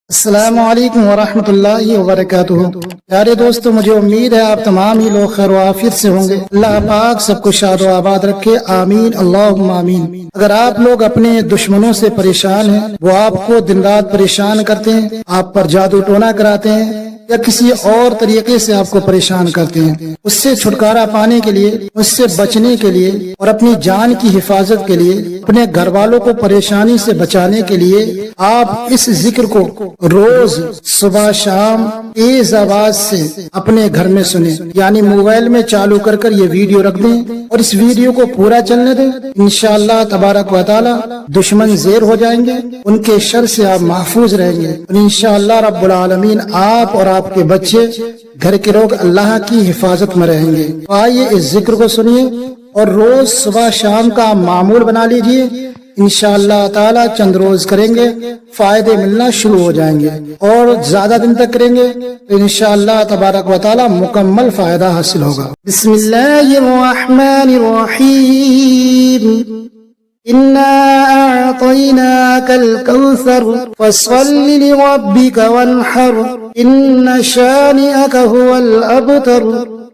अस्सलामु अलैकुम वरहमतुल्लाहि वबरकातुहू। प्यारे दोस्तों, मुझे उम्मीद है आप तमाम ही लोग खैर आफियत से होंगे। अल्लाह पाक सबको शादो आबाद रखे, आमीन अल्लाहुम्मा आमीन। अगर आप लोग अपने दुश्मनों से परेशान हैं, वो आपको दिन रात परेशान करते हैं, आप पर जादू टोना कराते हैं या किसी और तरीके से आपको परेशान करते हैं, उससे छुटकारा पाने के लिए, उससे बचने के लिए और अपनी जान की हिफाजत के लिए, अपने घर वालों को परेशानी से बचाने के लिए आप इस जिक्र को रोज सुबह शाम तेज आवाज से अपने घर में सुने, यानी मोबाइल में चालू कर ये वीडियो रख दें और इस वीडियो को पूरा चलने दें। इंशाअल्लाह तबारक व तआला दुश्मन ज़ेर हो जाएंगे, उनके शर से आप महफूज रहेंगे और इंशाअल्लाह रब्बुल आलमीन आप और आपके बच्चे, घर के लोग अल्लाह की हिफाजत में रहेंगे। तो आइए इस जिक्र को सुनिए और रोज सुबह शाम का मामूल बना लीजिए। इंशाअल्लाह ताला चंद रोज करेंगे, फायदे मिलना शुरू हो जाएंगे और ज्यादा दिन तक करेंगे तो इंशाअल्लाह तबारक व तआला मुकम्मल फायदा हासिल होगा। बिस्मिल्लाहिर्रहमानिर्रहीम। इन्ना अअतैनाकल कौसर फस्सल्लि लिरब्बिका वन्हर इन्न शानिअका हुवल अबतर।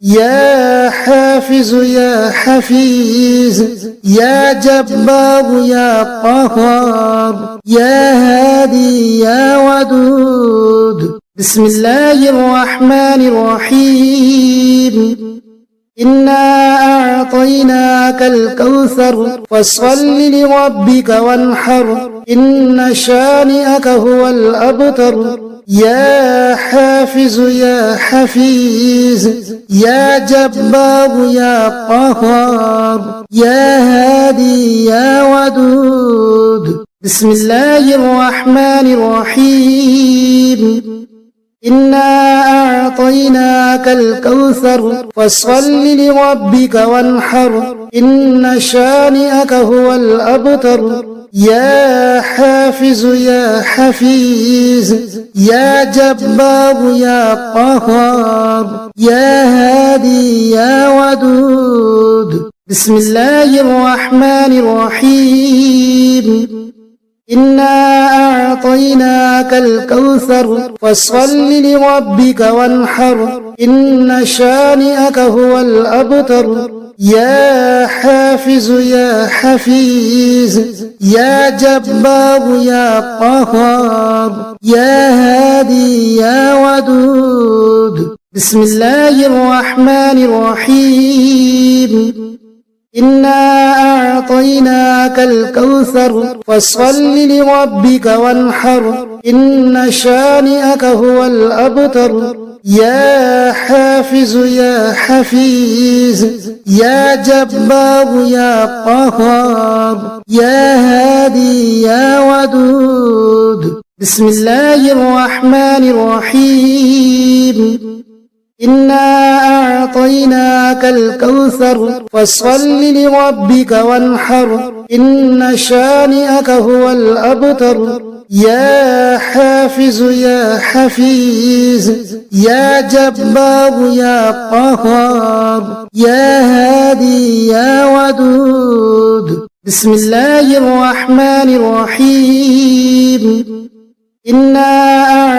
या हाफिज या हफीज या जब्बार या क़हार या हादी या वदूद। बिस्मिल्लाहिर्रहमानिर्रहीम। इन्ना अअतैनाकल कौसर फस्सल्लि लिरब्बिका वन्हर इन्न शानिअका हुवल अबतर। या हाफिज या हफीज या जब्बार या क़हार या हादी या वदूद। बिस्मिल्लाहिर्रहमानिर्रहीम। इन्ना अअतैनाकल कौसर फस्सल्लि लिरब्बिका वन्हर इन्न शानिअका हुवल अबतर। या हाफिज या हफीज या जब्बार या क़हार या हादी या वदूद। बिस्मिल्लाहिर्रहमानिर्रहीम। इन्ना अअतैनाकल कौसर फस्सल्लि लिरब्बिका वन्हर इन्न शानिअका हुवल अबतर। या हाफिज या हफीज या जब्बार या क़हार या हादी या वदूद। बिस्मिल्लाहिर्रहमानिर्रहीम। इन्ना अअतैनाकल कौसर फस्सल्लि लिरब्बिका वन्हर इन्न शानिअका हुवल अबतर। या हाफिज या हफीज या जब्बार या क़हार या हादी या वदूद। बिस्मिल्लाहिर्रहमानिर्रहीम। इन्ना अअतैनाकल कौसर फस्सल्लि लिरब्बिका वन्हर इन्न शानिअका हुवल अबतर। या हाफिज या हफीज या जब्बार या क़हार या हादी या वदूद। बिस्मिल्लाहिर्रहमानिर्रहीम। इन्ना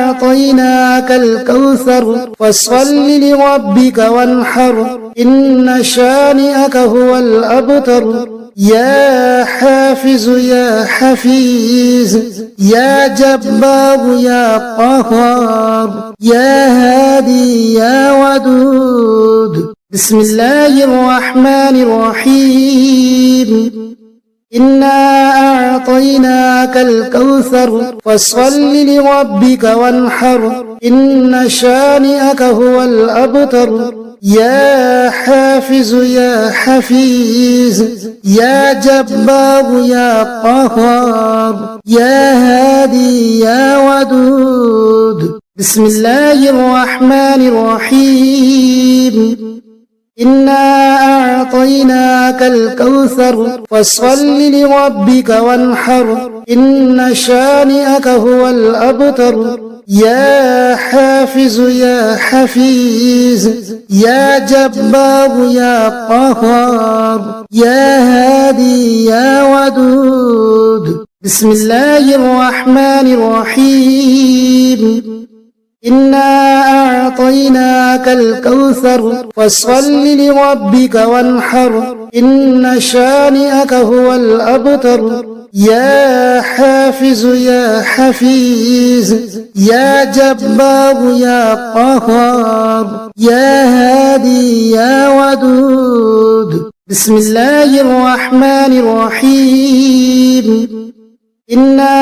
अअतैनाकल कौसर फस्सल्लि लिरब्बिका वन्हर इन्न शानिअका हुवल अबतर। या हाफिज या हफीज या जब्बार या क़हार या हादी या वदूद। बिस्मिल्लाहिर्रहमानिर्रहीम। इन्ना अअतैनाकल कौसर फस्सल्लि लिरब्बिका वन्हर इन्न शानिअका हुवल अबतर। या हाफिज या हफीज या जब्बार या क़हार या हादी या वदूद। बिस्मिल्लाहिर्रहमानिर्रहीम। इन्ना अअतैनाकल कौसर फस्सल्लि लिरब्बिका वन्हर इन्न शानिअका हुवल अबतर। या हाफिज या हफीज या जब्बार या क़हार या हादी या वदूद। बिस्मिल्लाहिर्रहमानिर्रहीम। إنا أعطيناك الكوثر فصل لربك وانحر إن شانئك هو الأبتر يا حافظ يا حفيظ يا جبار يا قهار يا هادي يا ودود بسم الله الرحمن الرحيم إنا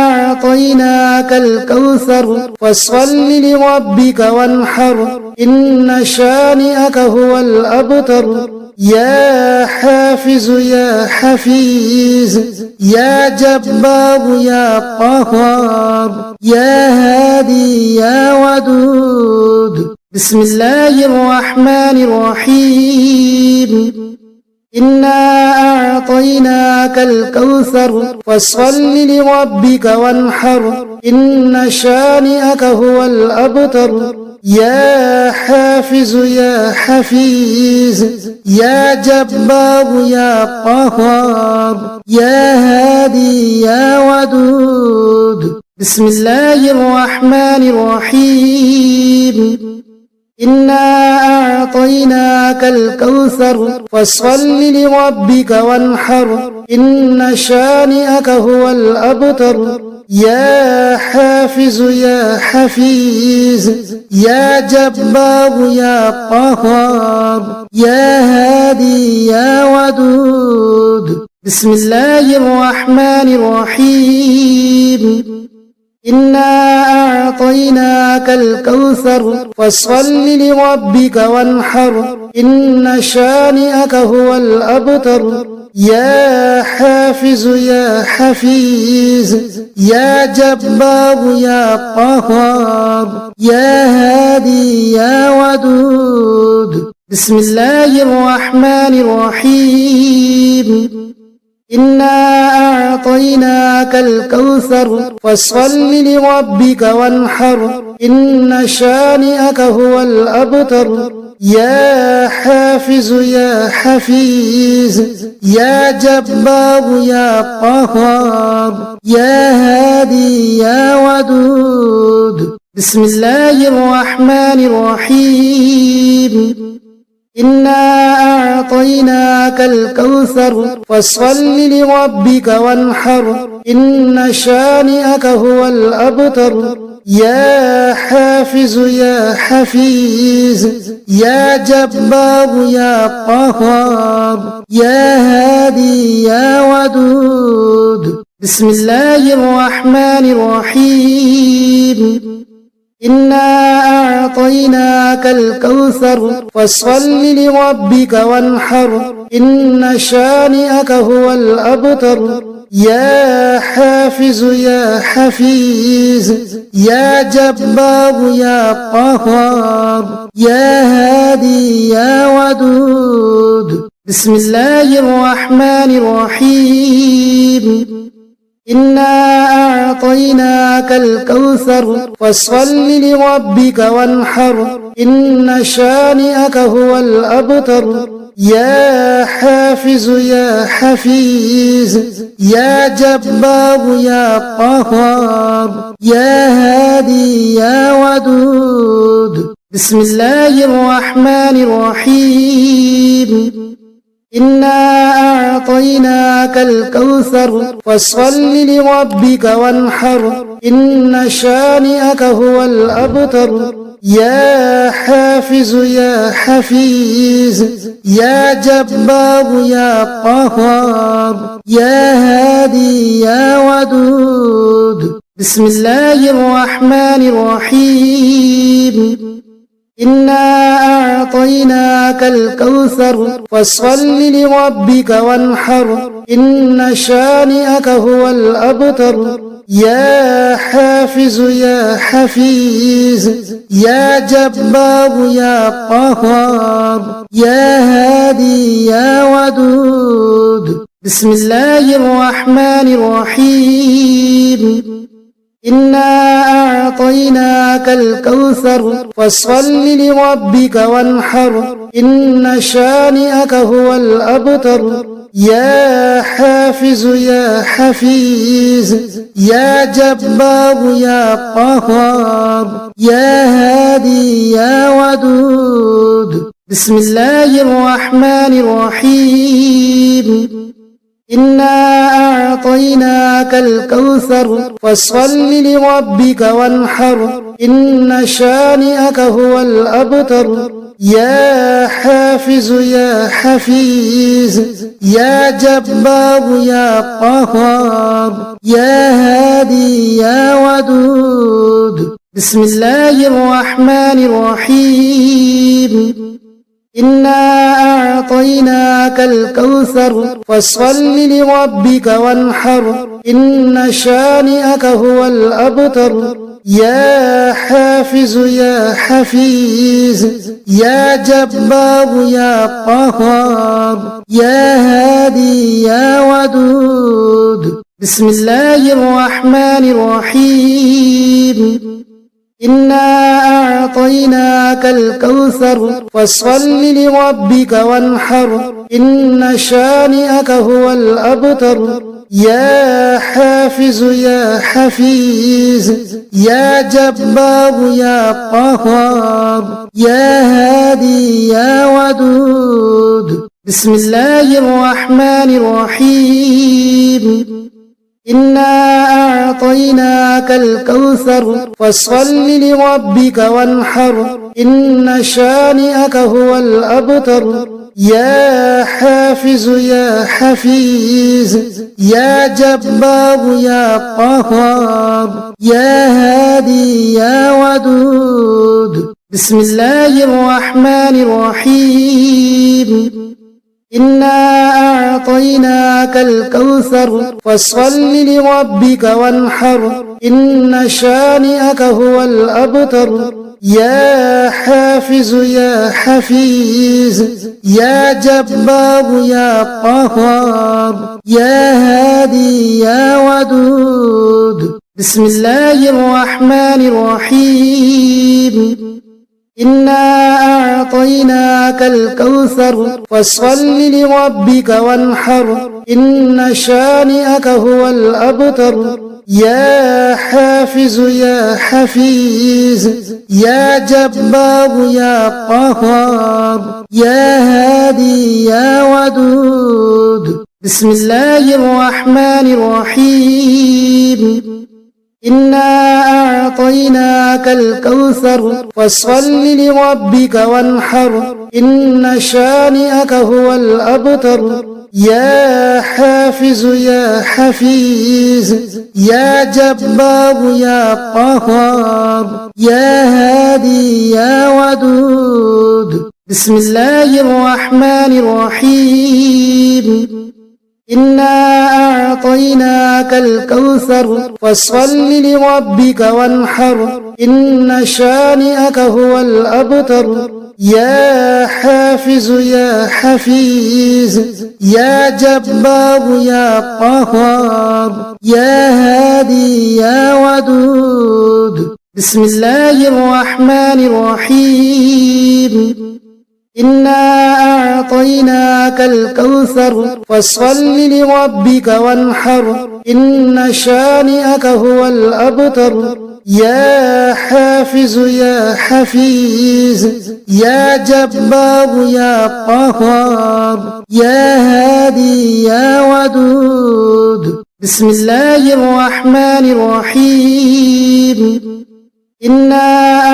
أعطيناك الكوثر فصل لربك وانحر إن شانئك هو الأبتر يا حافظ يا حفيظ يا جبار يا قهار يا هادي يا ودود بسم الله الرحمن الرحيم إنا أعطيناك الكوثر فصل لربك وانحر إن شانئك هو الأبتر يا حافظ يا حفيظ يا جبار يا قهار يا هادي يا ودود بسم الله الرحمن الرحيم إنا أعطيناك الكوثر فصل لربك وانحر إن شانئك هو الأبتر يا حافظ يا حفيظ يا جبار يا قهار يا هادي يا ودود بسم الله الرحمن الرحيم إنا أعطيناك الكوثر فصل لربك وانحر إن شانئك هو الأبتر يا حافظ يا حفيظ يا جبار يا قهار يا هادي يا ودود بسم الله الرحمن الرحيم إنا أعطيناك الكوثر فصل لربك وانحر إن شانئك هو الأبتر يا حافظ يا حفيظ يا جبار يا قهار يا هادي يا ودود بسم الله الرحمن الرحيم إنا أعطيناك الكوثر فصل لربك وانحر إن شانئك هو الأبتر يا حافظ يا حفيظ يا جبار يا قهار يا هادي يا ودود بسم الله الرحمن الرحيم إنا أعطيناك الكوثر فصل لربك وانحر إن شانئك هو الأبتر يا حافظ يا حفيظ يا جبار يا قهار يا هادي يا ودود بسم الله الرحمن الرحيم إنا أعطيناك الكوثر فصل لربك وانحر إن شانئك هو الأبتر يا حافظ يا حفيظ يا جبار يا قهار يا هادي يا ودود بسم الله الرحمن الرحيم إنا أعطيناك الكوثر فصل لربك وانحر إن شانئك هو الأبتر يا حافظ يا حفيظ يا جبار يا قهار يا هادي يا ودود بسم الله الرحمن الرحيم إنا أعطيناك الكوثر فصل لربك وانحر إن شانئك هو الأبتر يا حافظ يا حفيظ يا جبار يا قهار يا هادي يا ودود بسم الله الرحمن الرحيم إنا أعطيناك الكوثر فصل لربك وانحر إن شانئك هو الأبتر يا حافظ يا حفيظ يا جبار يا قهار يا هادي يا ودود. بسم الله الرحمن الرحيم. إنا أعطيناك الكوثر فصل لربك وانحر إن شانئك هو الأبتر. يا حافظ يا حفيظ يا جبار يا قهار يا هادي يا ودود. بسم الله الرحمن الرحيم. إنا أعطيناك الكوثر فصل لربك وانحر إن شانئك هو الأبتر. يا حافظ يا حفيظ يا جبار يا قهار يا هادي يا ودود. بسم الله الرحمن الرحيم. إنا أعطيناك الكوثر فصل لربك وانحر إن شانئك هو الأبتر. يا حافظ يا حفيظ يا جبار يا قهار يا هادي يا ودود. بسم الله الرحمن الرحيم. إنا أعطيناك الكوثر فصل لربك وانحر إن شانئك هو الأبتر. يا حافظ يا حفيظ يا جبار يا قهار يا هادي يا ودود. بسم الله الرحمن الرحيم. إنا أعطيناك الكوثر فصل لربك وانحر إن شانئك هو الأبتر. يا حافظ يا حفيظ يا جبار يا قهار يا هادي يا ودود. بسم الله الرحمن الرحيم. إنا أعطيناك الكوثر فصل لربك وانحر إن شانئك هو الأبتر. يا حافظ يا حفيظ يا جبار يا قهار يا هادي يا ودود. بسم الله الرحمن الرحيم. إنا أعطيناك الكوثر فصل لربك وانحر إن شانئك هو الأبتر. يا حافظ يا حفيظ يا جبار يا قهار يا هادي يا ودود. بسم الله الرحمن الرحيم. إنا أعطيناك الكوثر فصل لربك وانحر إن شانئك هو الأبتر. يا حافظ يا حفيظ يا جبار يا قهار يا هادي يا ودود. بسم الله الرحمن الرحيم. إنا أعطيناك الكوثر فصل لربك وانحر إن شانئك هو الأبتر. يا حافظ يا حفيظ يا جبار يا قهار يا هادي يا ودود. بسم الله الرحمن الرحيم. إنا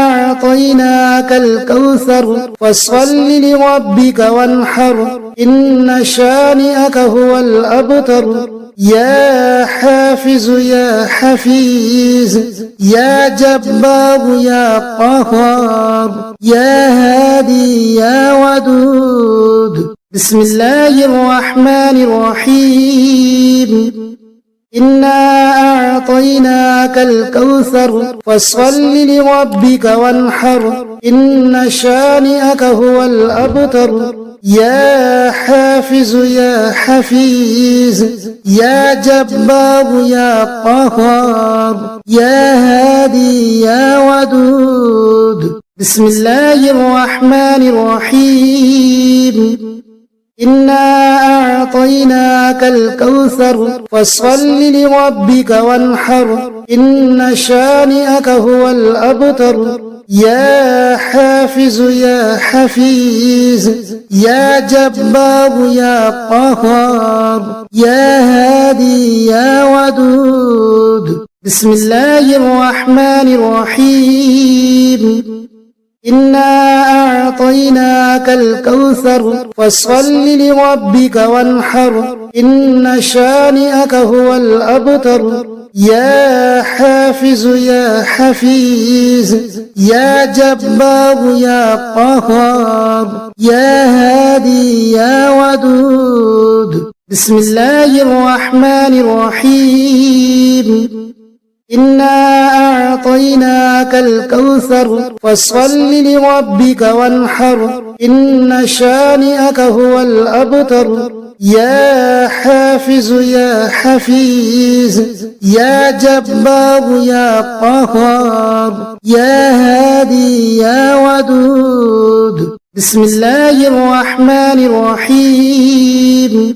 أعطيناك الكوثر فصل لربك وانحر إن شانئك هو الأبتر. يا حافظ يا حفيظ يا جبار يا قهار يا هادي يا ودود. بسم الله الرحمن الرحيم. إنا أعطيناك الكوثر فصل لربك وانحر إن شانئك هو الأبتر. يا حافظ يا حفيظ يا جبار يا قهار يا هادي يا ودود. بسم الله الرحمن الرحيم. إنا أعطيناك الكوثر فصل لربك وانحر إن شانئك هو الأبتر. يا حافظ يا حفيظ يا جبار يا قهار يا هادي يا ودود. بسم الله الرحمن الرحيم. إنا أعطيناك الكوثر فصل لربك وانحر إن شانئك هو الأبتر. يا حافظ يا حفيظ يا جبار يا قهار يا هادي يا ودود. بسم الله الرحمن الرحيم. إنا أعطيناك الكوثر فصل لربك وانحر إن شانئك هو الأبتر. يا حافظ يا حفيظ يا جبار يا قهار يا هادي يا ودود. بسم الله الرحمن الرحيم.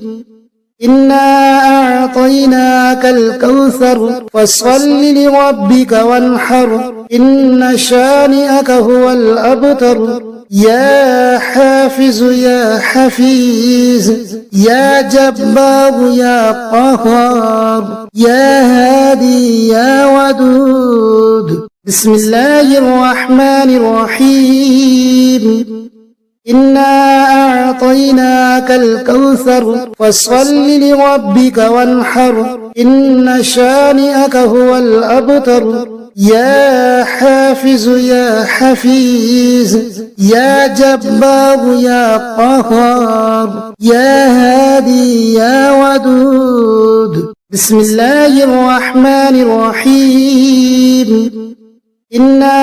إنا أعطيناك الكوثر فصل لربك وانحر إن شانئك هو الأبتر. يا حافظ يا حفيظ يا جبار يا قهار يا هادي يا ودود. بسم الله الرحمن الرحيم. إنا أعطيناك الكوثر فصل لربك وانحر إن شانئك هو الأبتر. يا حافظ يا حفيظ يا جبار يا قهار يا هادي يا ودود. بسم الله الرحمن الرحيم. إنا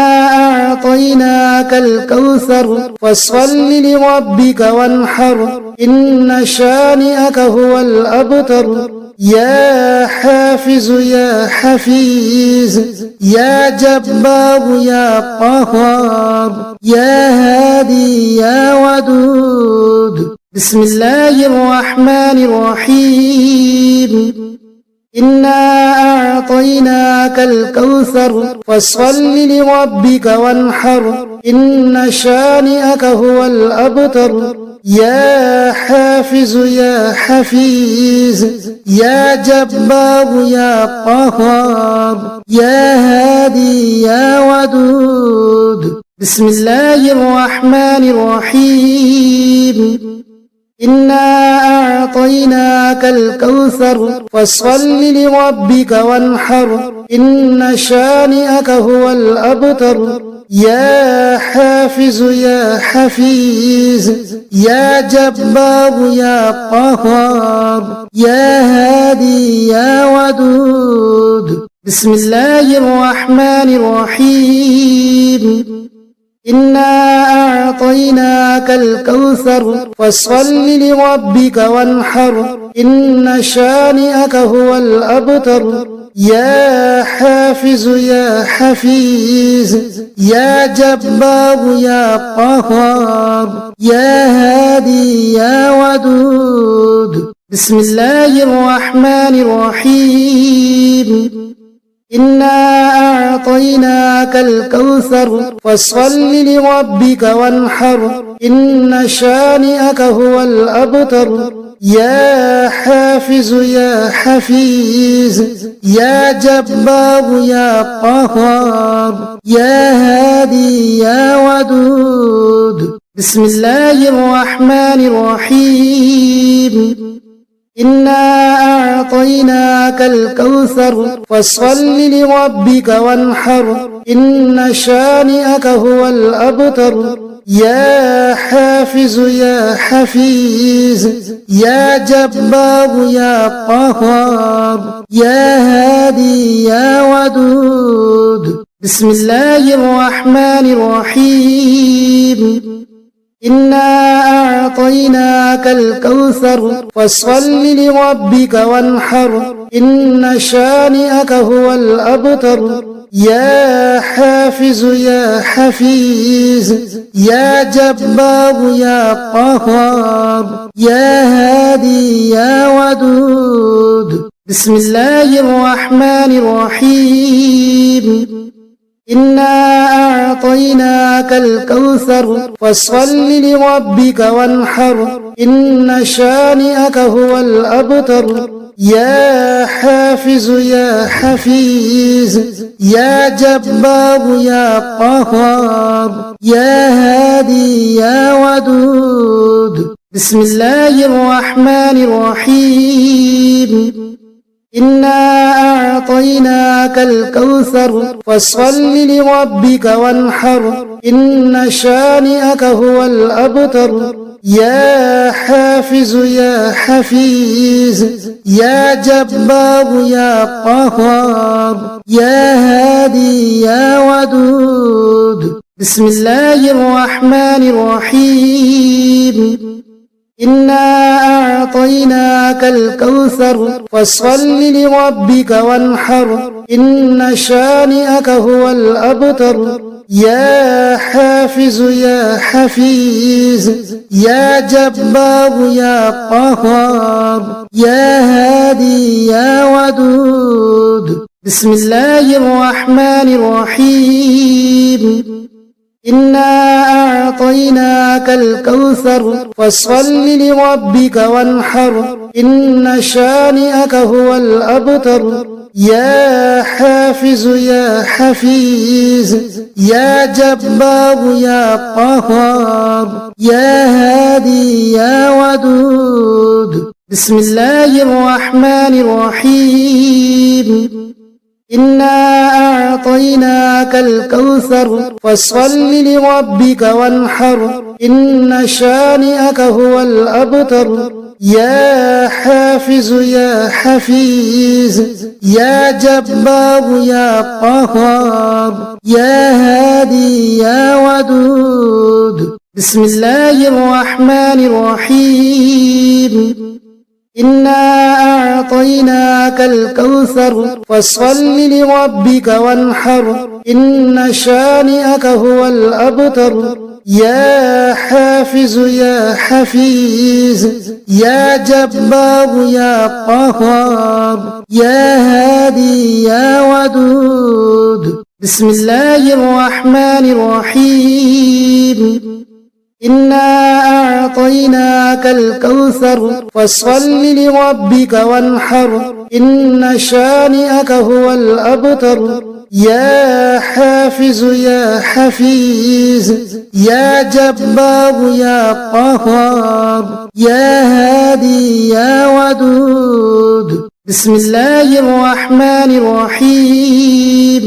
أعطيناك الكوثر فصل لربك وانحر إن شانئك هو الأبتر. يا حافظ يا حفيظ يا جبار يا قهار يا هادي يا ودود. بسم الله الرحمن الرحيم. إنا أعطيناك الكوثر فصل لربك وانحر إن شانئك هو الأبتر. يا حافظ يا حفيظ يا جبار يا قهار يا هادي يا ودود. بسم الله الرحمن الرحيم. إنا أعطيناك الكوثر فصل لربك وانحر إن شانئك هو الأبتر. يا حافظ يا حفيظ يا جبار يا قهار يا هادي يا ودود. بسم الله الرحمن الرحيم. إنا أعطيناك الكوثر فصل لربك وانحر إن شانئك هو الأبتر. يا حافظ يا حفيظ يا جبار يا قهار يا هادي يا ودود. بسم الله الرحمن الرحيم. إنا أعطيناك الكوثر فصل لربك وانحر إن شانئك هو الأبتر. يا حافظ يا حفيظ يا جبار يا قهار يا هادي يا ودود. بسم الله الرحمن الرحيم. إنا أعطيناك الكوثر فصل لربك وانحر إن شانئك هو الأبتر. يا حافظ يا حفيظ يا جبار يا قهار يا هادي يا ودود. بسم الله الرحمن الرحيم. إنا أعطيناك الكوثر فصل لربك وانحر إن شانئك هو الأبتر. يا حافظ يا حفيظ يا جبار يا قهار يا هادي يا ودود. بسم الله الرحمن الرحيم. إنا أعطيناك الكوثر فصل لربك وانحر إن شانئك هو الأبتر. يا حافظ يا حفيظ يا جبار يا قهار يا هادي يا ودود. بسم الله الرحمن الرحيم. إنا أعطيناك الكوثر فصل لربك وانحر إن شانئك هو الأبتر. يا حافظ يا حفيظ يا جبار يا قهار يا هادي يا ودود. بسم الله الرحمن الرحيم. إنا أعطيناك الكوثر فصل لربك وانحر إن شانئك هو الأبتر. يا حافظ يا حفيظ يا جبار يا قهار يا هادي يا ودود. بسم الله الرحمن الرحيم. إنا أعطيناك الكوثر فصل لربك وانحر إن شانئك هو الأبتر. يا حافظ يا حفيظ يا جبار يا قهار يا هادي يا ودود. بسم الله الرحمن الرحيم. إنا أعطيناك الكوثر فصل لربك وانحر إن شانئك هو الأبتر. يا حافظ يا حفيظ يا جبار يا قهار يا هادي يا ودود. بسم الله الرحمن الرحيم. إنا أعطيناك الكوثر فصل لربك وانحر إن شانئك هو الأبتر. يا حافظ يا حفيظ يا جبار يا قهار يا هادي يا ودود. بسم الله الرحمن الرحيم. إنا أعطيناك الكوثر فصل لربك وانحر إن شانئك هو الأبتر. يا حافظ يا حفيظ يا جبار يا قهار يا هادي يا ودود. بسم الله الرحمن الرحيم.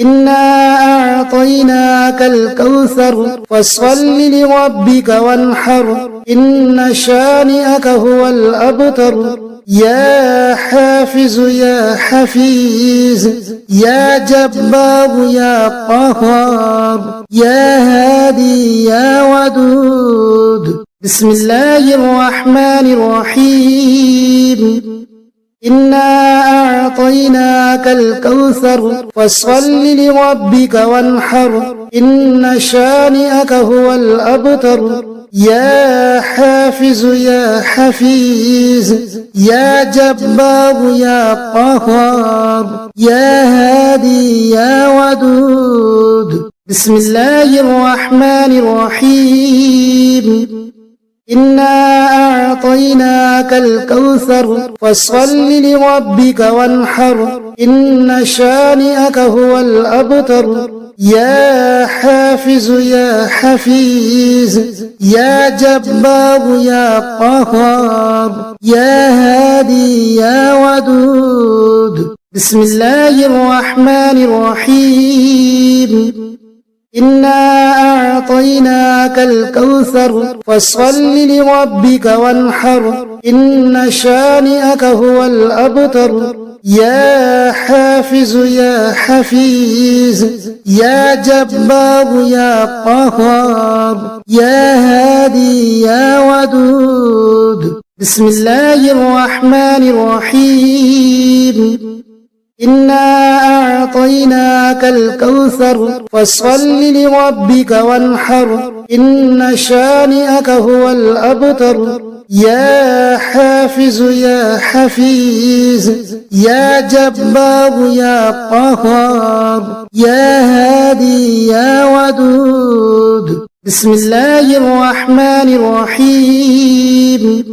إنا أعطيناك الكوثر فصل لربك وانحر إن شانئك هو الأبتر. يا حافظ يا حفيظ يا جبار يا قهار يا هادي يا ودود. بسم الله الرحمن الرحيم. إنا أعطيناك الكوثر فصل لربك وانحر إن شانئك هو الأبتر. يا حافظ يا حفيظ يا جبار يا قهار يا هادي يا ودود. بسم الله الرحمن الرحيم. إنا أعطيناك الكوثر فصل لربك وانحر إن شانئك هو الأبتر. يا حافظ يا حفيظ يا جبار يا قهار يا هادي يا ودود. بسم الله الرحمن الرحيم. إنا أعطيناك الكوثر فصل لربك وانحر إن شانئك هو الأبتر. يا حافظ يا حفيظ يا جبار يا قهار يا هادي يا ودود. بسم الله الرحمن الرحيم. إنا أعطيناك الكوثر فصل لربك وانحر إن شانئك هو الأبتر يا حافظ يا حفيظ يا جبار يا قهار يا هادي يا ودود. بسم الله الرحمن الرحيم.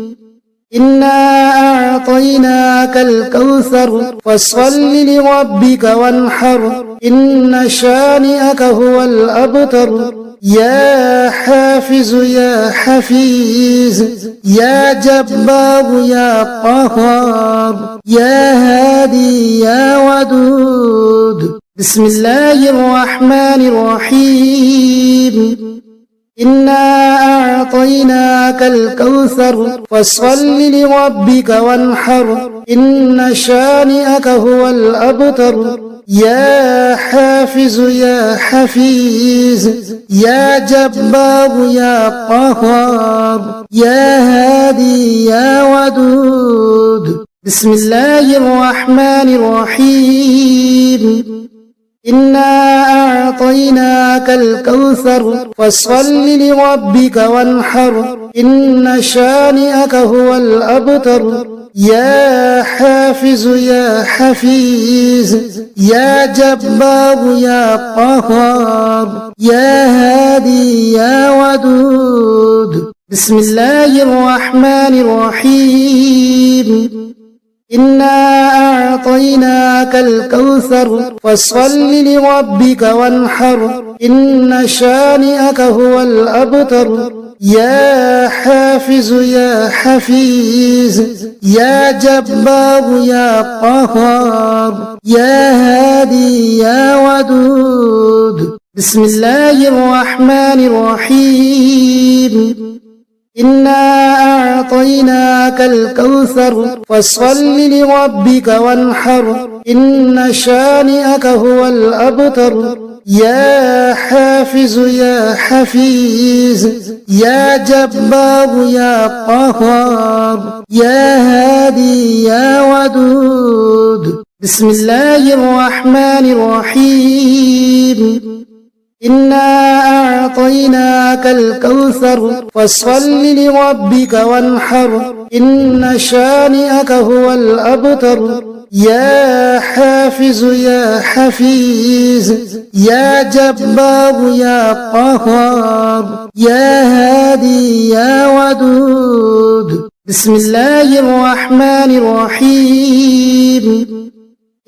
إنا أعطيناك الكوثر فصل لربك وانحر إن شانئك هو الأبتر يا حافظ يا حفيظ يا جبار يا قهار يا هادي يا ودود. بسم الله الرحمن الرحيم. إنا أعطيناك الكوثر فصل لربك وانحر إن شانئك هو الأبتر يا حافظ يا حفيظ يا جبار يا قهار يا هادي يا ودود. بسم الله الرحمن الرحيم. إنا أعطيناك الكوثر فصل لربك وانحر إن شانئك هو الأبتر يا حافظ يا حفيظ يا جبار يا قهار يا هادي يا ودود. بسم الله الرحمن الرحيم. إنا أعطيناك الكوثر فصل لربك وانحر إن شانئك هو الأبتر يا حافظ يا حفيظ يا جبار يا قهار يا هادي يا ودود. بسم الله الرحمن الرحيم. إنا أعطيناك الكوثر فصل لربك وانحر إن شانئك هو الأبتر يا حافظ يا حفيظ يا جبار يا قهار يا هادي يا ودود. بسم الله الرحمن الرحيم. إنا أعطيناك الكوثر فصل لربك وانحر إن شانئك هو الأبتر يا حافظ يا حفيظ يا جبار يا قهار يا هادي يا ودود. بسم الله الرحمن الرحيم.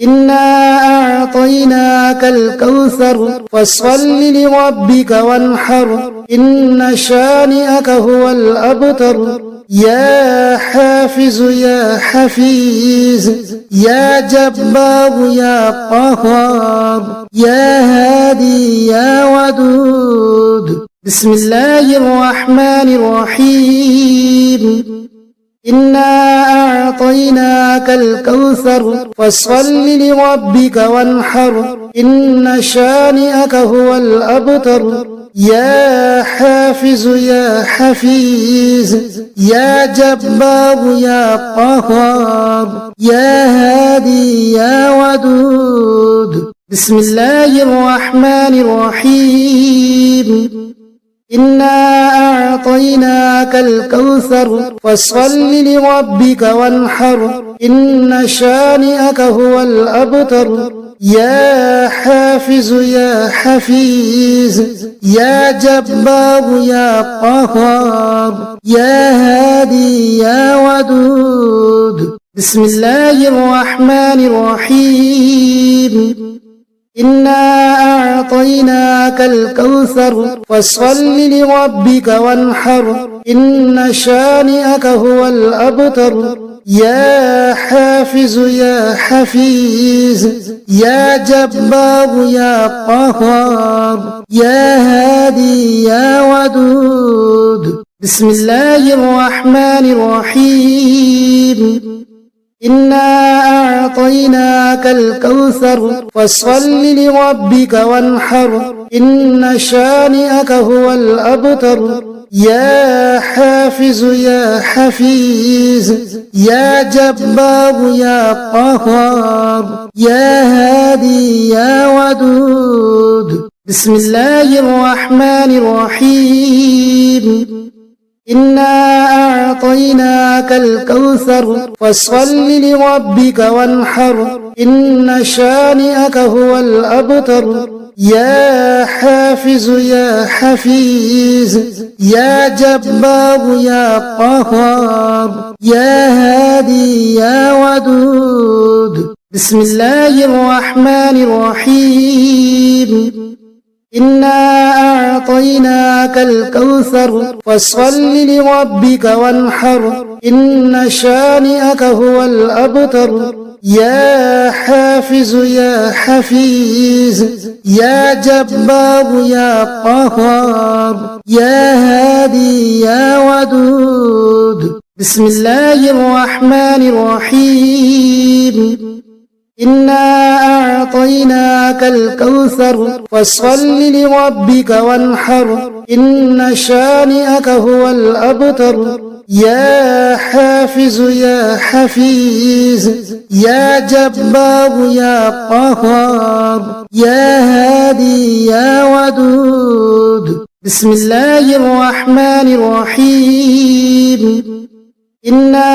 إنا أعطيناك الكوثر فصل لربك وانحر إن شانئك هو الأبتر يا حافظ يا حفيظ يا جبار يا قهار يا هادي يا ودود. بسم الله الرحمن الرحيم. إنا أعطيناك الكوثر فصل لربك وانحر إن شانئك هو الأبتر يا حافظ يا حفيظ يا جبار يا قهار يا هادي يا ودود. بسم الله الرحمن الرحيم. إنا أعطيناك الكوثر فصل لربك وانحر إن شانئك هو الأبتر يا حافظ يا حفيظ يا جبار يا قهار يا هادي يا ودود. بسم الله الرحمن الرحيم. إنا أعطيناك الكوثر فصل لربك وانحر إن شانئك هو الأبتر يا حافظ يا حفيظ يا جبار يا قهار يا هادي يا ودود. بسم الله الرحمن الرحيم. إنا أعطيناك الكوثر فصل لربك وانحر إن شانئك هو الأبتر يا حافظ يا حفيظ يا جبار يا قهار يا هادي يا ودود. بسم الله الرحمن الرحيم. إنا أعطيناك الكوثر فصل لربك وانحر إن شانئك هو الأبتر. يا حافظ يا حفيظ يا جبار يا قهار يا هادي يا ودود. بسم الله الرحمن الرحيم. إنا أعطيناك الكوثر فصل لربك وانحر إن شانئك هو الأبتر. يا حافظ يا حفيظ يا جبار يا قهار يا هادي يا ودود. بسم الله الرحمن الرحيم. إنا أعطيناك الكوثر فصل لربك وانحر إن شانئك هو الأبتر. يا حافظ يا حفيظ يا جبار يا قهار يا هادي يا ودود. بسم الله الرحمن الرحيم. إنا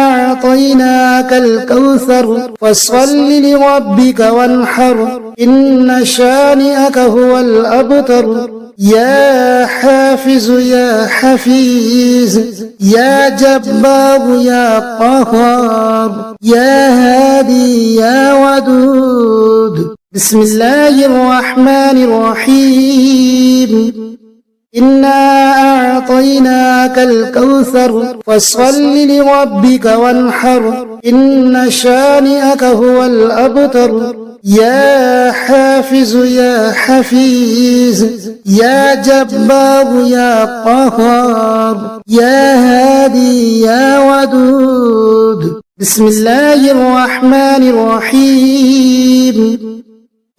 أعطيناك الكوثر فصل لربك وانحر إن شانئك هو الأبتر. يا حافظ يا حفيظ يا جبار يا قهار يا هادي يا ودود. بسم الله الرحمن الرحيم. إنا أعطيناك الكوثر فصل لربك وانحر إن شانئك هو الأبتر. يا حافظ يا حفيظ يا جبار يا قهار يا هادي يا ودود. بسم الله الرحمن الرحيم.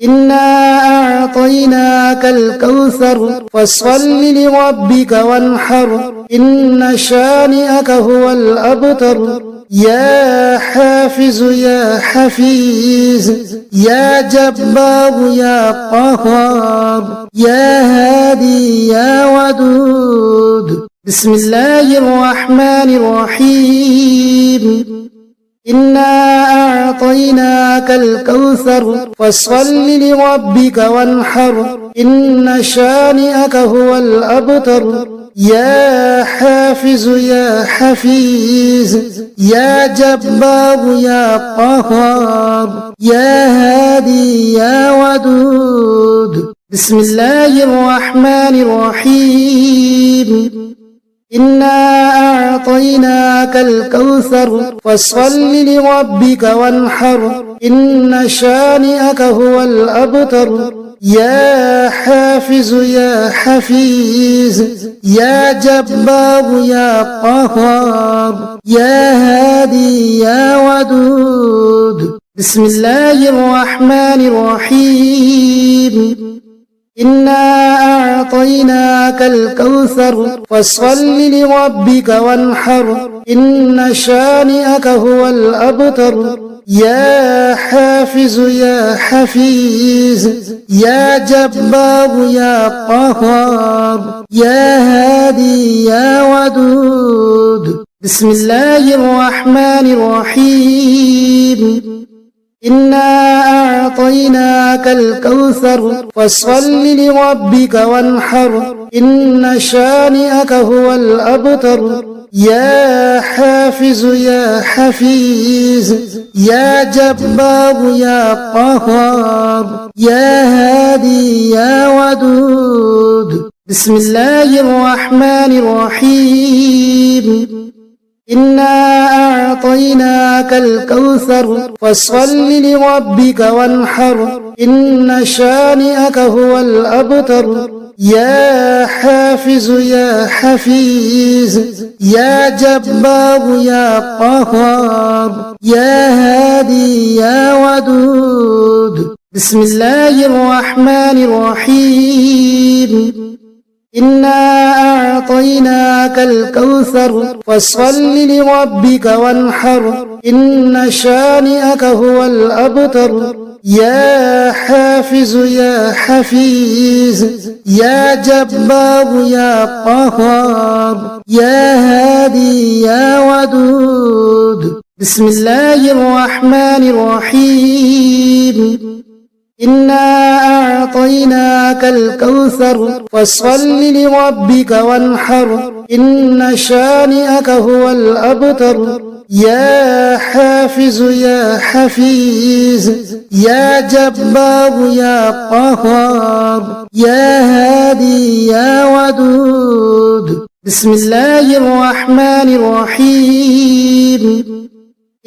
إنا أعطيناك الكوثر فصل لربك وانحر إن شانئك هو الأبتر. يا حافظ يا حفيظ يا جبار يا قهار يا هادي يا ودود. بسم الله الرحمن الرحيم. إنا أعطيناك الكوثر فصل لربك وانحر إن شانئك هو الأبتر. يا حافظ يا حفيظ يا جبار يا قهار يا هادي يا ودود. بسم الله الرحمن الرحيم. إنا أعطيناك الكوثر فصل لربك وانحر إن شانئك هو الأبتر. يا حافظ يا حفيظ يا جبار يا قهار يا هادي يا ودود. بسم الله الرحمن الرحيم. إنا أعطيناك الكوثر فصل لربك وانحر إن شانئك هو الأبتر. يا حافظ يا حفيظ يا جبار يا قهار يا هادي يا ودود. بسم الله الرحمن الرحيم. إنا أعطيناك الكوثر فصل لربك وانحر إن شانئك هو الأبتر. يا حافظ يا حفيظ يا جبار يا قهار يا هادي يا ودود. بسم الله الرحمن الرحيم. إنا أعطيناك الكوثر فصل لربك وانحر إن شانئك هو الأبتر. يا حافظ يا حفيظ يا جبار يا قهار يا هادي يا ودود. بسم الله الرحمن الرحيم. إنا أعطيناك الكوثر فصل لربك وانحر إن شانئك هو الأبتر يا حافظ يا حفيظ يا جبار يا قهار يا هادي يا ودود بسم الله الرحمن الرحيم إنا أعطيناك الكوثر فصل لربك وانحر إن شانئك هو الأبتر يا حافظ يا حفيظ يا جبار يا قهار يا هادي يا ودود بسم الله الرحمن الرحيم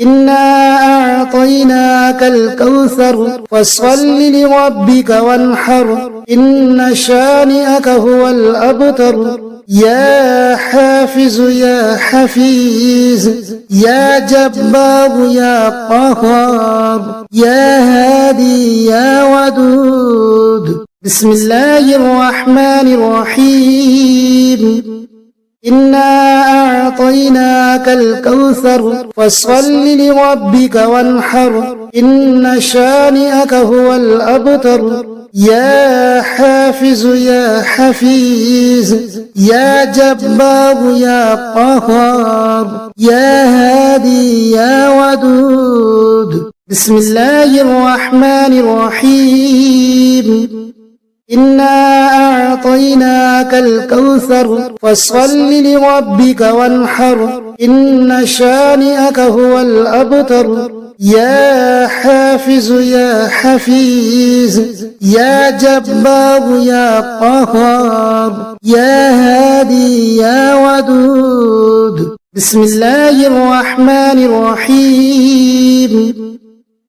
إنا أعطيناك الكوثر فصل لربك وانحر إن شانئك هو الأبتر يا حافظ يا حفيظ يا جبار يا قهار يا هادي يا ودود بسم الله الرحمن الرحيم إنا أعطيناك الكوثر فصل لربك وانحر إن شانئك هو الأبتر يا حافظ يا حفيظ يا جبار يا قهار يا هادي يا ودود بسم الله الرحمن الرحيم إنا أعطيناك الكوثر فصل لربك وانحر إن شانئك هو الأبتر يا حافظ يا حفيظ يا جبار يا قهار يا هادي يا ودود بسم الله الرحمن الرحيم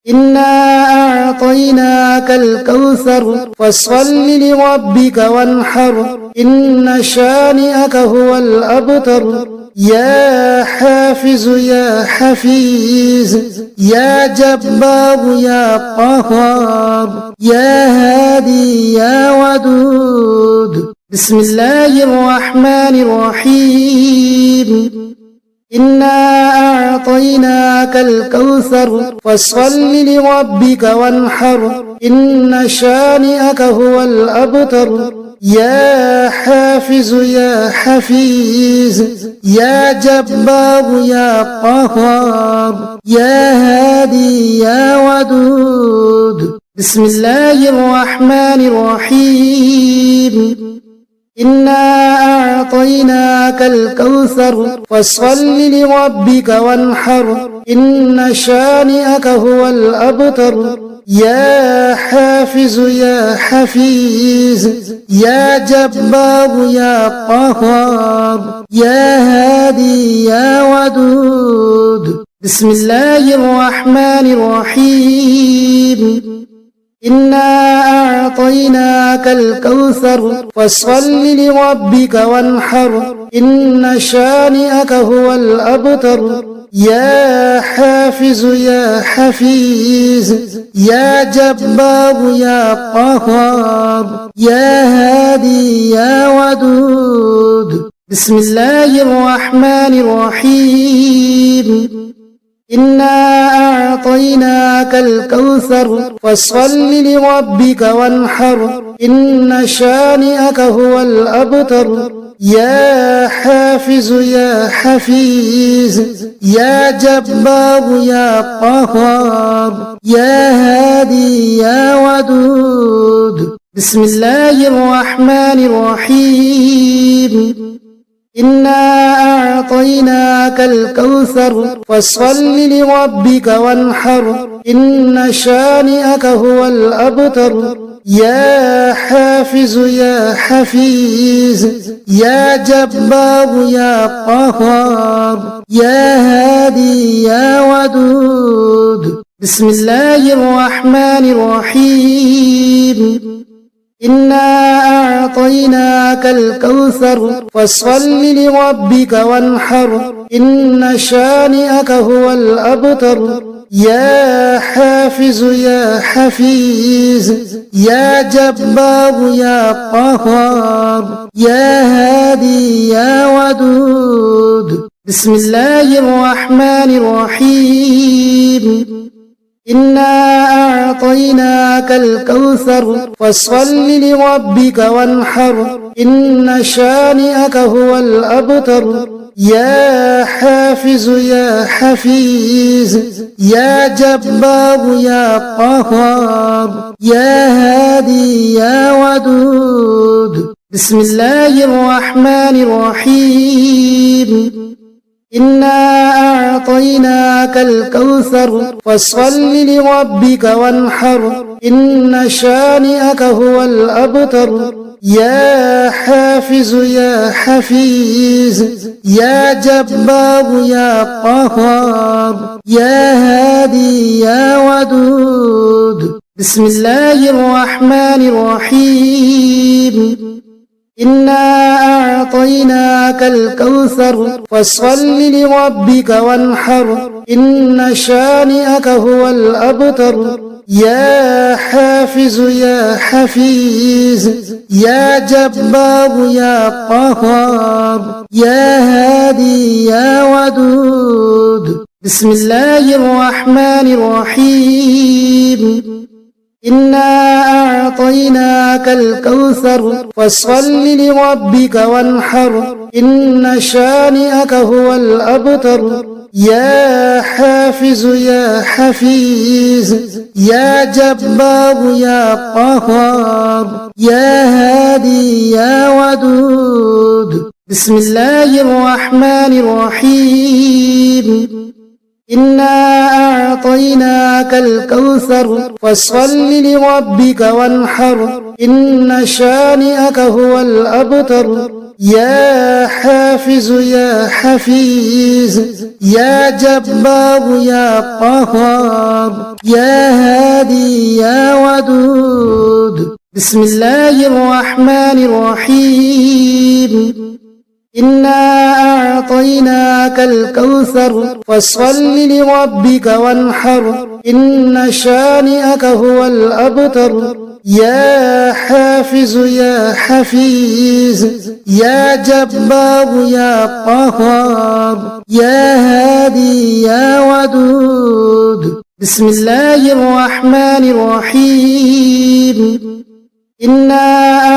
إنا أعطيناك الكوثر فصل لربك وانحر إن شانئك هو الأبتر يا حافظ يا حفيظ يا جبار يا قهار يا هادي يا ودود بسم الله الرحمن الرحيم إنا أعطيناك الكوثر فصل لربك وانحر إن شانئك هو الأبتر يا حافظ يا حفيظ يا جبار يا قهار يا هادي يا ودود بسم الله الرحمن الرحيم إنا أعطيناك الكوثر فصل لربك وانحر إن شانئك هو الأبتر يا حافظ يا حفيظ يا جبار يا قهار يا هادي يا ودود بسم الله الرحمن الرحيم إنا أعطيناك الكوثر فصل لربك وانحر إن شانئك هو الأبتر يا حافظ يا حفيظ يا جبار يا قهار يا هادي يا ودود بسم الله الرحمن الرحيم إنا أعطيناك الكوثر فصل لربك وانحر إن شانئك هو الأبتر يا حافظ يا حفيظ يا جبار يا قهار يا هادي يا ودود بسم الله الرحمن الرحيم إنا أعطيناك الكوثر فصل لربك وانحر إن شانئك هو الأبتر يا حافظ يا حفيظ يا جبار يا قهار يا هادي يا ودود بسم الله الرحمن الرحيم إنا أعطيناك الكوثر فصل لربك وانحر إن شانئك هو الأبتر يا حافظ يا حفيظ يا جبار يا قهار يا هادي يا ودود. بسم الله الرحمن الرحيم. إنا أعطيناك الكوثر فصل لربك وانحر إن شانئك هو الأبتر. يا حافظ يا حفيظ يا جبار يا قهار يا هادي يا ودود. بسم الله الرحمن الرحيم. إنا أعطيناك الكوثر فصل لربك وانحر إن شانئك هو الأبتر. يا حافظ يا حفيظ يا جبار يا قهار يا هادي يا ودود. بسم الله الرحمن الرحيم. إنا أعطيناك الكوثر فصل لربك وانحر إن شانئك هو الأبتر. يا حافظ يا حفيظ يا جبار يا قهار يا هادي يا ودود. بسم الله الرحمن الرحيم. إنا أعطيناك الكوثر فصل لربك وانحر إن شانئك هو الأبتر. يا حافظ يا حفيظ يا جبار يا قهار يا هادي يا ودود. بسم الله الرحمن الرحيم. إنا أعطيناك الكوثر فصل لربك وانحر إن شانئك هو الأبتر. يا حافظ يا حفيظ يا جبار يا قهار يا هادي يا ودود. بسم الله الرحمن الرحيم. إنا أعطيناك الكوثر فصل لربك وانحر إن شانئك هو الأبتر. يا حافظ يا حفيظ يا جبار يا قهار يا هادي يا ودود. بسم الله الرحمن الرحيم. إنا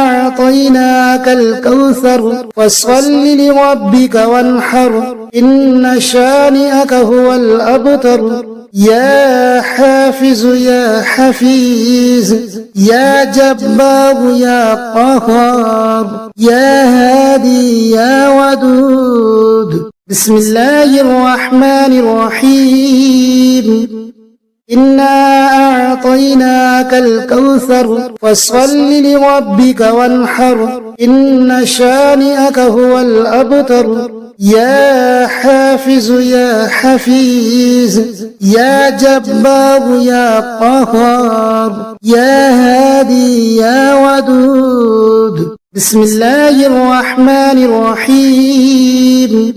أعطيناك الكوثر فصل لربك وانحر إن شانئك هو الأبتر. يا حافظ يا حفيظ يا جبار يا قهار يا هادي يا ودود. بسم الله الرحمن الرحيم. إنا أعطيناك الكوثر فصل لربك وانحر إن شانئك هو الأبتر. يا حافظ يا حفيظ يا جبار يا قهار يا هادي يا ودود. بسم الله الرحمن الرحيم.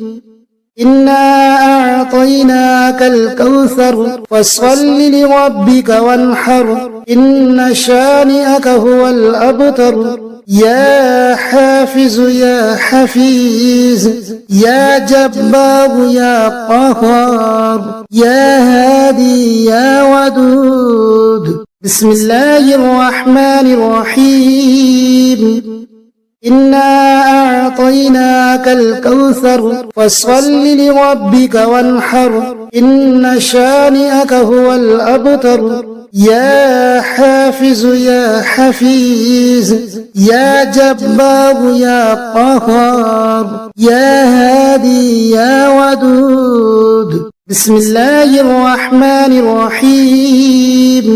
إنا أعطيناك الكوثر فصل لربك وانحر إن شانئك هو الأبتر. يا حافظ يا حفيظ يا جبار يا قهار يا هادي يا ودود. بسم الله الرحمن الرحيم. إنا أعطيناك الكوثر فصل لربك وانحر إن شانئك هو الأبتر. يا حافظ يا حفيظ يا جبار يا قهار يا هادي يا ودود. بسم الله الرحمن الرحيم.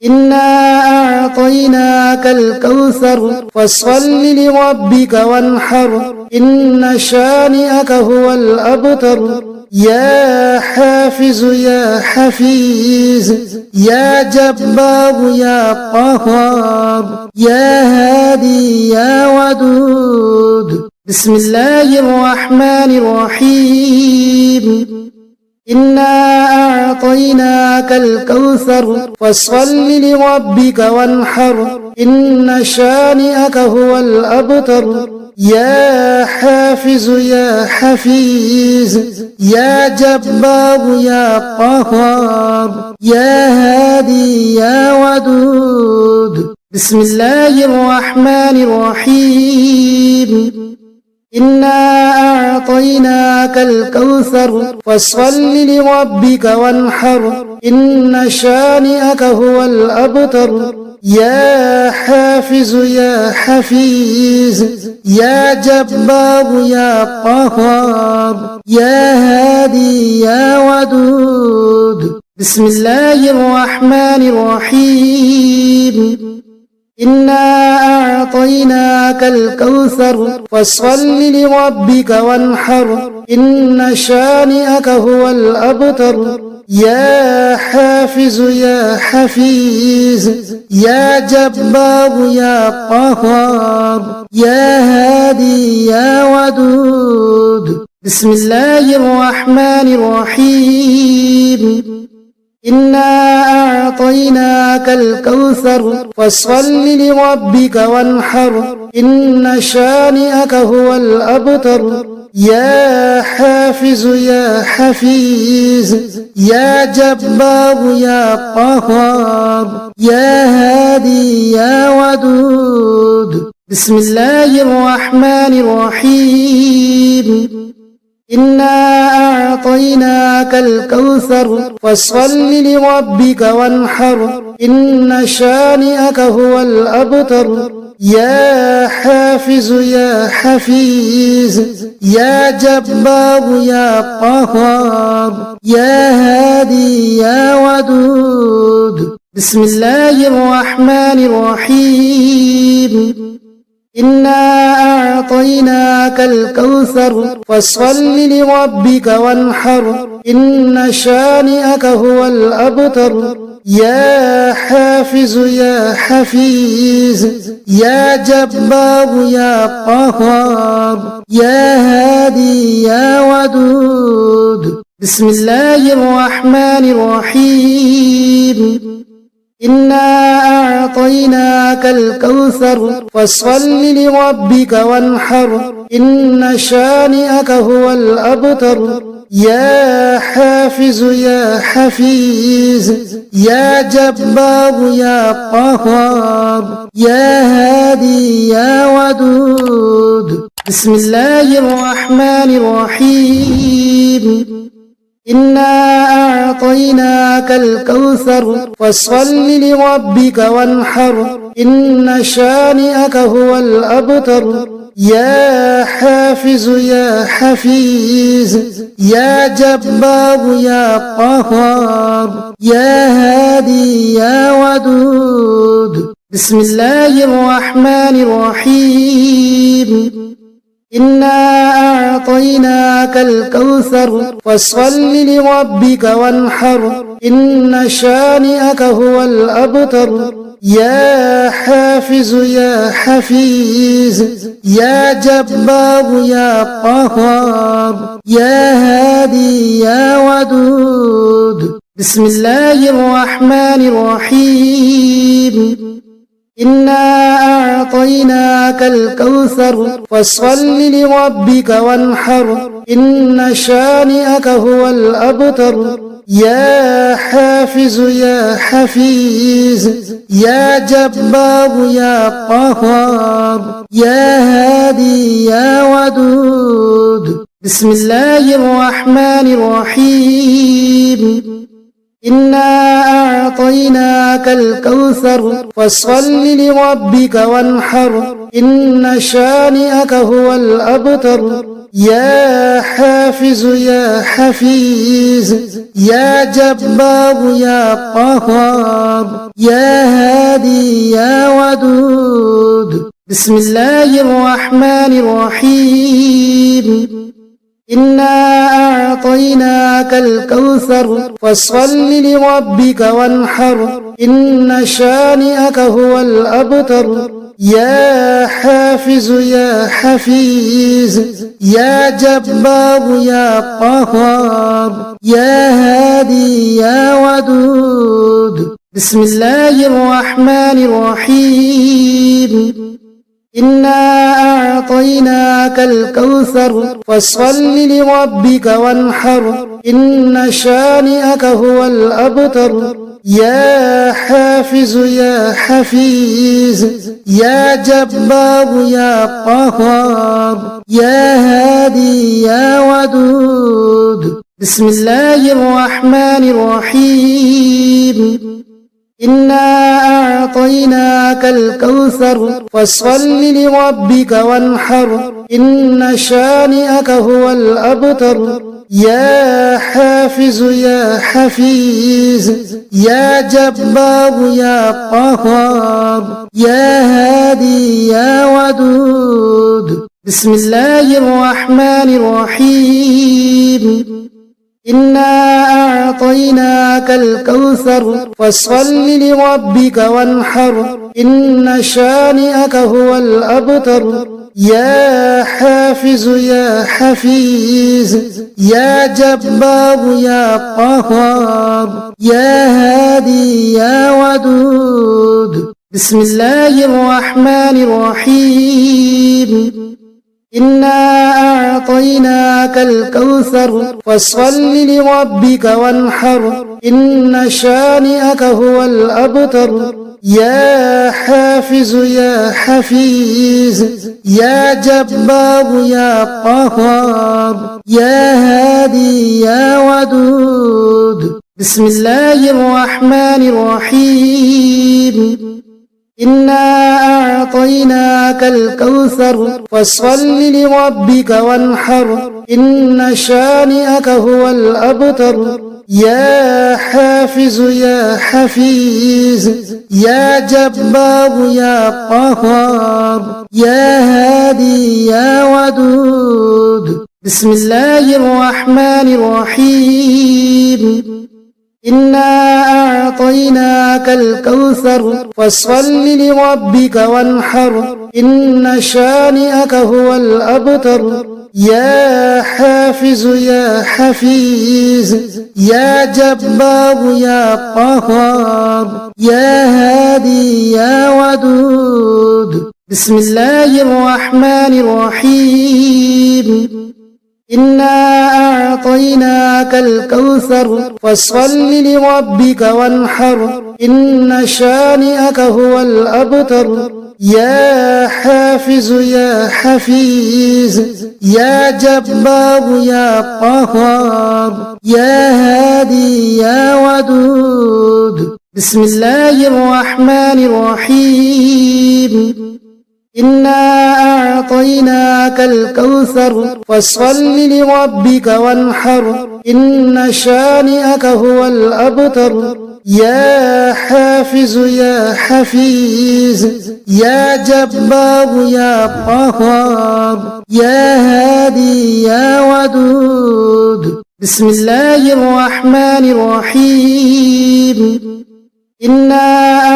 إنا أعطيناك الكوثر فصل لربك وانحر إن شانئك هو الأبتر. يا حافظ يا حفيظ يا جبار يا قهار يا هادي يا ودود. بسم الله الرحمن الرحيم. إنا أعطيناك الكوثر فصل لربك وانحر إن شانئك هو الأبتر يا حافظ يا حفيظ يا جبار يا قهار يا هادي يا ودود. بسم الله الرحمن الرحيم. إنا أعطيناك الكوثر فصل لربك وانحر إن شانئك هو الأبتر يا حافظ يا حفيظ يا جبار يا قهار يا هادي يا ودود. بسم الله الرحمن الرحيم. إنا أعطيناك الكوثر فصل لربك وانحر إن شانئك هو الأبتر يا حافظ يا حفيظ يا جبار يا قهار يا هادي يا ودود. بسم الله الرحمن الرحيم. إنا أعطيناك الكوثر فصل لربك وانحر إن شانئك هو الأبتر يا حافظ يا حفيظ يا جبار يا قهار يا هادي يا ودود. بسم الله الرحمن الرحيم. إنا أعطيناك الكوثر فصل لربك وانحر إن شانئك هو الأبتر يا حافظ يا حفيظ يا جبار يا قهار يا هادي يا ودود. بسم الله الرحمن الرحيم. إنا أعطيناك الكوثر فصل لربك وانحر إن شانئك هو الأبتر يا حافظ يا حفيظ يا جبار يا قهار يا هادي يا ودود. بسم الله الرحمن الرحيم. إنا أعطيناك الكوثر فصل لربك وانحر إن شانئك هو الأبتر يا حافظ يا حفيظ يا جبار يا قهار يا هادي يا ودود. بسم الله الرحمن الرحيم. إنا أعطيناك الكوثر فصل لربك وانحر إن شانئك هو الأبتر يا حافظ يا حفيظ يا جبار يا قهار يا هادي يا ودود. بسم الله الرحمن الرحيم. إنا أعطيناك الكوثر فصل لربك وانحر إن شانئك هو الأبتر يا حافظ يا حفيظ يا جبار يا قهار يا هادي يا ودود. بسم الله الرحمن الرحيم. إنا أعطيناك الكوثر فصل لربك وانحر إن شانئك هو الأبتر يا حافظ يا حفيظ يا جبار يا قهار يا هادي يا ودود. بسم الله الرحمن الرحيم. إنا أعطيناك الكوثر فصل لربك وانحر إن شانئك هو الأبتر يا حافظ يا حفيظ يا جبار يا قهار يا هادي يا ودود. بسم الله الرحمن الرحيم. إنا أعطيناك الكوثر فصل لربك وانحر إن شانئك هو الأبتر يا حافظ يا حفيظ يا جبار يا قهار يا هادي يا ودود. بسم الله الرحمن الرحيم. إنا أعطيناك الكوثر فصل لربك وانحر إن شانئك هو الأبتر. يا حافظ يا حفيظ يا جبار يا قهار يا هادي يا ودود. بسم الله الرحمن الرحيم. إنا أعطيناك الكوثر فصل لربك وانحر إن شانئك هو الأبتر. يا حافظ يا حفيظ يا جبار يا قهار يا هادي يا ودود. بسم الله الرحمن الرحيم. إنا أعطيناك الكوثر فصل لربك وانحر إن شانئك هو الأبتر. يا حافظ يا حفيظ يا جبار يا قهار يا هادي يا ودود. بسم الله الرحمن الرحيم. إنا أعطيناك الكوثر فصل لربك وانحر إن شانئك هو الأبتر. يا حافظ يا حفيظ يا جبار يا قهار يا هادي يا ودود. بسم الله الرحمن الرحيم. إنا أعطيناك الكوثر فصل لربك وانحر إن شانئك هو الأبتر. يا حافظ يا حفيظ يا جبار يا قهار يا هادي يا ودود. بسم الله الرحمن الرحيم. إنا أعطيناك الكوثر فصل لربك وانحر إن شانئك هو الأبتر. يا حافظ يا حفيظ يا جبار يا قهار يا هادي يا ودود. بسم الله الرحمن الرحيم. إنا أعطيناك الكوثر فصل لربك وانحر إن شانئك هو الأبتر. يا حافظ يا حفيظ يا جبار يا قهار يا هادي يا ودود. بسم الله الرحمن الرحيم. إنا أعطيناك الكوثر فصل لربك وانحر إن شانئك هو الأبتر. يا حافظ يا حفيظ يا جبار يا قهار يا هادي يا ودود. بسم الله الرحمن الرحيم. إنا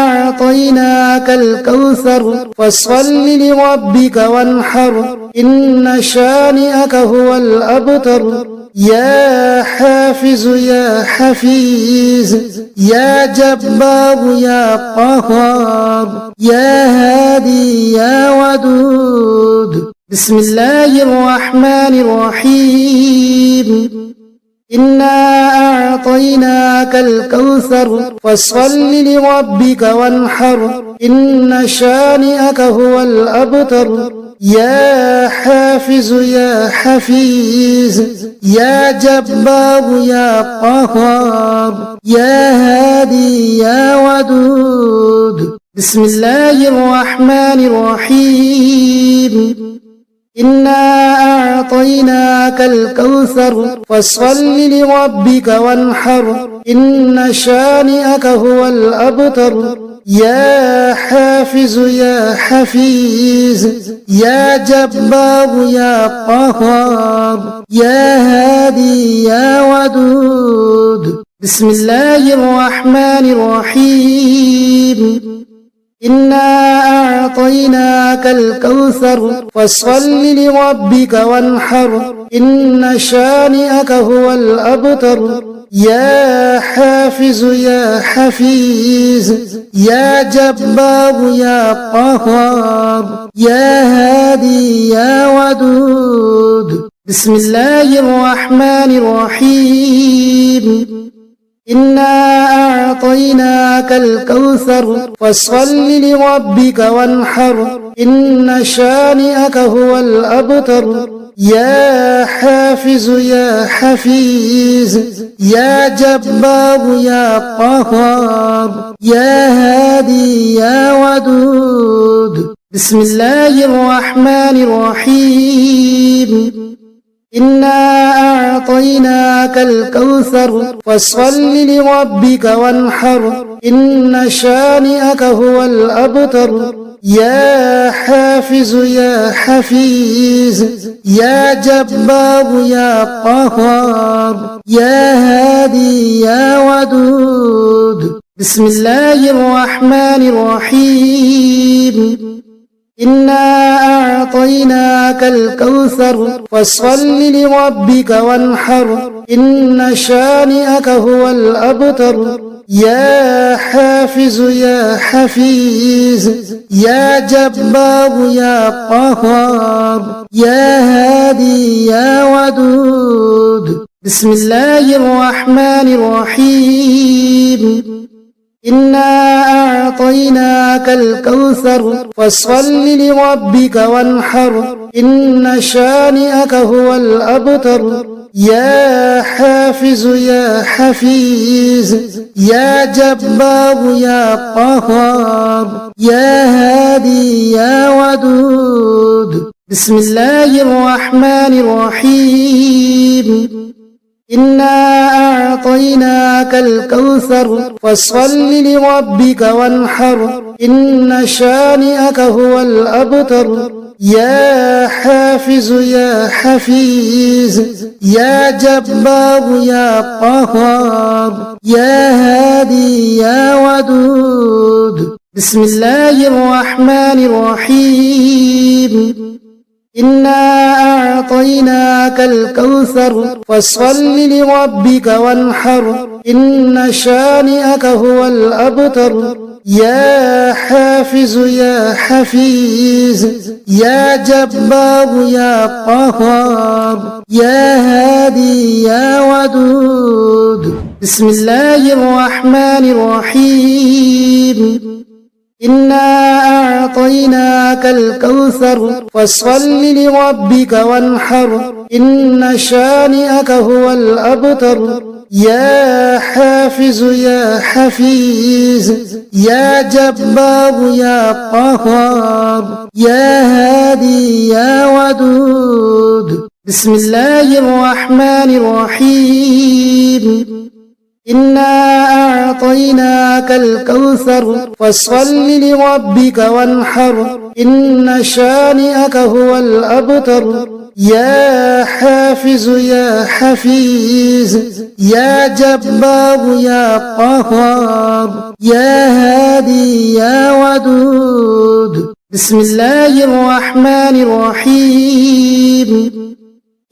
أعطيناك الكوثر فصل لربك وانحر إن شانئك هو الأبتر. يا حافظ يا حفيظ يا جبار يا قهار يا هادي يا ودود. بسم الله الرحمن الرحيم. إنا أعطيناك الكوثر فصل لربك وانحر إن شانئك هو الأبتر. يا حافظ يا حفيظ يا جبار يا قهار يا هادي يا ودود. بسم الله الرحمن الرحيم. إنا أعطيناك الكوثر فصل لربك وانحر إن شانئك هو الأبتر. يا حافظ يا حفيظ يا جبار يا قهار يا هادي يا ودود. بسم الله الرحمن الرحيم. إنا أعطيناك الكوثر فصل لربك وانحر إن شانئك هو الأبتر يا حافظ يا حفيظ يا جبار يا قهار يا هادي يا ودود. بسم الله الرحمن الرحيم. إنا أعطيناك الكوثر فصل لربك وانحر إن شانئك هو الأبتر يا حافظ يا حفيظ يا جبار يا قهار يا هادي يا ودود. بسم الله الرحمن الرحيم. إنا أعطيناك الكوثر فصل لربك وانحر إن شانئك هو الأبتر يا حافظ يا حفيظ يا جبار يا قهار يا هادي يا ودود. بسم الله الرحمن الرحيم. إنا أعطيناك الكوثر فصل لربك وانحر إن شانئك هو الأبتر يا حافظ يا حفيظ يا جبار يا قهار يا هادي يا ودود. بسم الله الرحمن الرحيم. إنا أعطيناك الكوثر فصل لربك وانحر إن شانئك هو الأبتر يا حافظ يا حفيظ يا جبار يا قهار يا هادي يا ودود. بسم الله الرحمن الرحيم. إنا أعطيناك الكوثر فصل لربك وانحر إن شانئك هو الأبتر يا حافظ يا حفيظ يا جبار يا قهار يا هادي يا ودود. بسم الله الرحمن الرحيم. إنا أعطيناك الكوثر فصل لربك وانحر إن شانئك هو الأبتر يا حافظ يا حفيظ يا جبار يا قهار يا هادي يا ودود. بسم الله الرحمن الرحيم. إنا أعطيناك الكوثر فصل لربك وانحر إن شانئك هو الأبتر يا حافظ يا حفيظ يا جبار يا قهار يا هادي يا ودود. بسم الله الرحمن الرحيم. إنا أعطيناك الكوثر فصل لربك وانحر إن شانئك هو الأبتر يا حافظ يا حفيظ يا جبار يا قهار يا هادي يا ودود. بسم الله الرحمن الرحيم.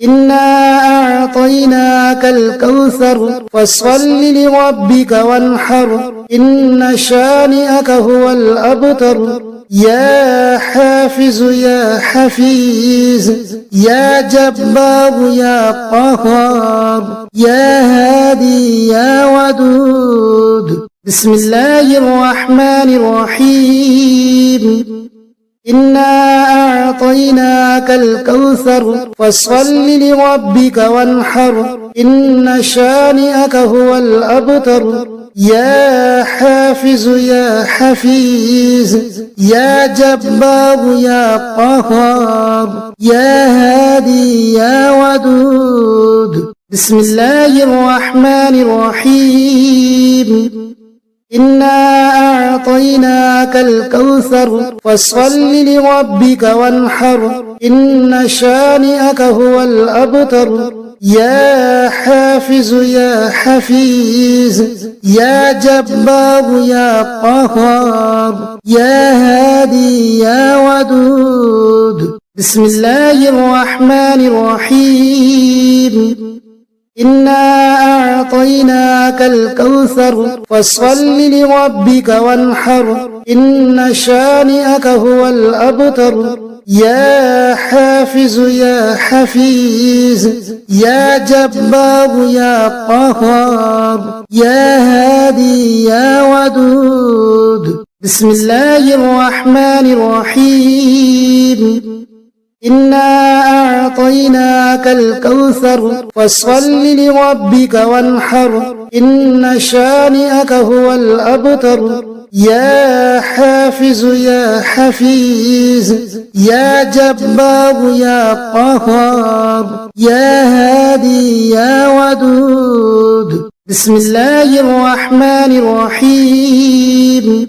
إنا أعطيناك الكوثر فصل لربك وانحر إن شانئك هو الأبتر يا حافظ يا حفيظ يا جبار يا قهار يا هادي يا ودود. بسم الله الرحمن الرحيم. إنا أعطيناك الكوثر فصل لربك وانحر إن شانئك هو الأبتر يا حافظ يا حفيظ يا جبار يا قهار يا هادي يا ودود. بسم الله الرحمن الرحيم. إنا أعطيناك الكوثر فصل لربك وانحر إن شانئك هو الأبتر يا حافظ يا حفيظ يا جبار يا قهار يا هادي يا ودود. بسم الله الرحمن الرحيم. إنا أعطيناك الكوثر فصل لربك وانحر إن شانئك هو الأبتر يا حافظ يا حفيظ يا جبار يا قهار يا هادي يا ودود. بسم الله الرحمن الرحيم. إنا أعطيناك الكوثر فصل لربك وانحر إن شانئك هو الأبتر يا حافظ يا حفيظ يا جبار يا قهار يا هادي يا ودود. بسم الله الرحمن الرحيم.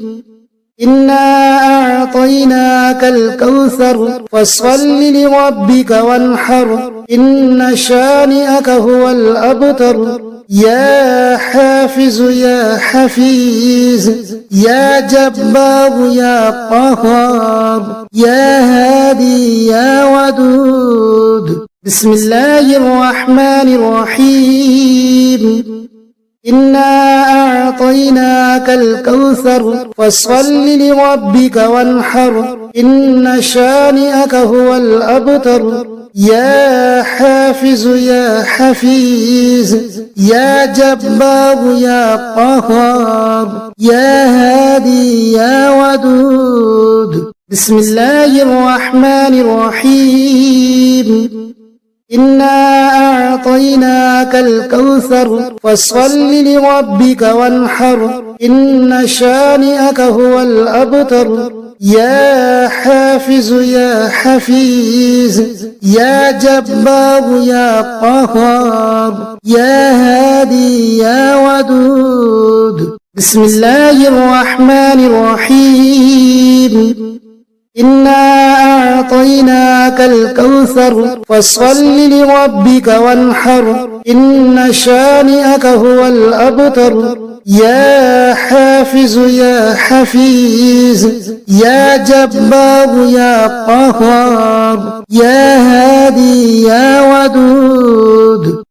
إنا أعطيناك الكوثر فصل لربك وانحر إن شانئك هو الأبتر يا حافظ يا حفيظ يا جبار يا قهار يا هادي يا ودود. بسم الله الرحمن الرحيم. إنا أعطيناك الكوثر فصل لربك وانحر إن شانئك هو الأبتر يا حافظ يا حفيظ يا جبار يا قهار يا هادي يا ودود. بسم الله الرحمن الرحيم. إنا أعطيناك الكوثر فصل لربك وانحر إن شانئك هو الأبتر يا حافظ يا حفيظ يا جبار يا قهار يا هادي يا ودود. بسم الله الرحمن الرحيم. إنا أعطيناك الكوثر فصل لربك وانحر إن شانئك هو الأبتر يا حافظ يا حفيظ يا جبار يا قهار يا هادي يا ودود.